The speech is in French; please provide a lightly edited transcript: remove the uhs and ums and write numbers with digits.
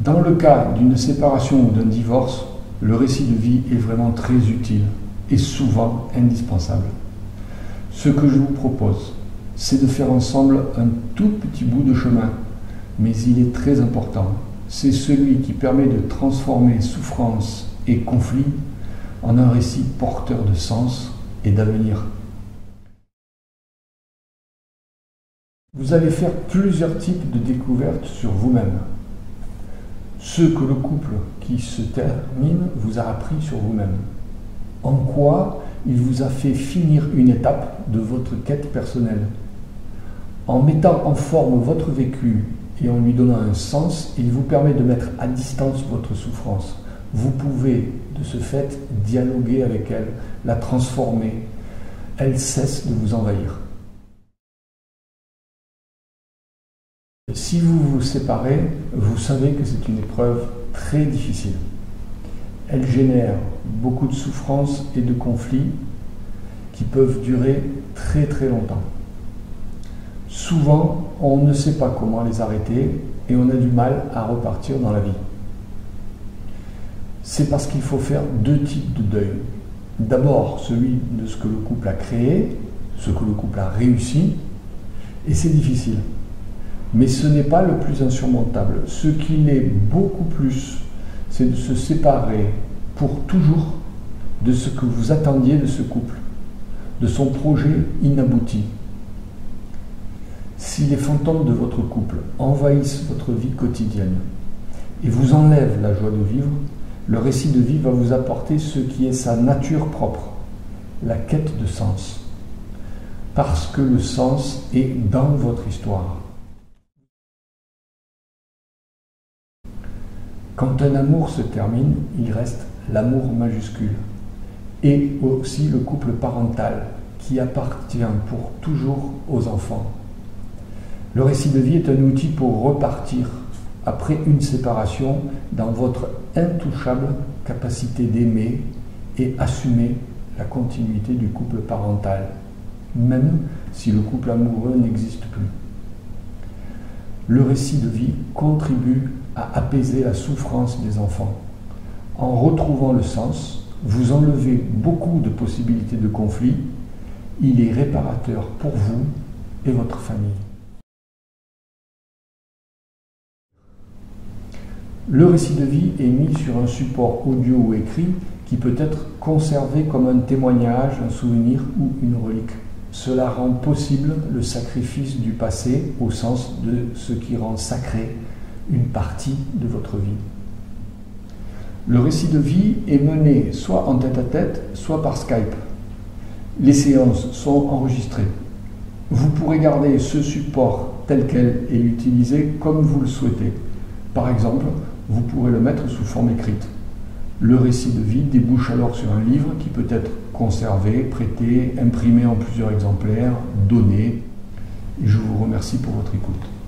Dans le cas d'une séparation ou d'un divorce, le récit de vie est vraiment très utile et souvent indispensable. Ce que je vous propose, c'est de faire ensemble un tout petit bout de chemin, mais il est très important. C'est celui qui permet de transformer souffrance et conflit en un récit porteur de sens et d'avenir. Vous allez faire plusieurs types de découvertes sur vous-même. Ce que le couple qui se termine vous a appris sur vous-même. En quoi il vous a fait finir une étape de votre quête personnelle. En mettant en forme votre vécu et en lui donnant un sens, il vous permet de mettre à distance votre souffrance. Vous pouvez, de ce fait, dialoguer avec elle, la transformer. Elle cesse de vous envahir. Si vous vous séparez, vous savez que c'est une épreuve très difficile. Elle génère beaucoup de souffrances et de conflits qui peuvent durer très très longtemps. Souvent, on ne sait pas comment les arrêter et on a du mal à repartir dans la vie. C'est parce qu'il faut faire deux types de deuil. D'abord, celui de ce que le couple a créé, ce que le couple a réussi, et c'est difficile. Mais ce n'est pas le plus insurmontable. Ce qui l'est beaucoup plus, c'est de se séparer pour toujours de ce que vous attendiez de ce couple, de son projet inabouti. Si les fantômes de votre couple envahissent votre vie quotidienne et vous enlèvent la joie de vivre, le récit de vie va vous apporter ce qui est sa nature propre, la quête de sens. Parce que le sens est dans votre histoire. Quand un amour se termine, il reste l'amour majuscule et aussi le couple parental qui appartient pour toujours aux enfants. Le récit de vie est un outil pour repartir après une séparation dans votre intouchable capacité d'aimer et assumer la continuité du couple parental, même si le couple amoureux n'existe plus. Le récit de vie contribue à apaiser la souffrance des enfants. En retrouvant le sens, vous enlevez beaucoup de possibilités de conflit. Il est réparateur pour vous et votre famille. Le récit de vie est mis sur un support audio ou écrit qui peut être conservé comme un témoignage, un souvenir ou une relique. Cela rend possible le sacrifice du passé au sens de ce qui rend sacré une partie de votre vie. Le récit de vie est mené soit en tête-à-tête, soit par Skype. Les séances sont enregistrées. Vous pourrez garder ce support tel quel et l'utiliser comme vous le souhaitez. Par exemple, vous pourrez le mettre sous forme écrite. Le récit de vie débouche alors sur un livre qui peut être conservé, prêté, imprimé en plusieurs exemplaires, donné. Et je vous remercie pour votre écoute.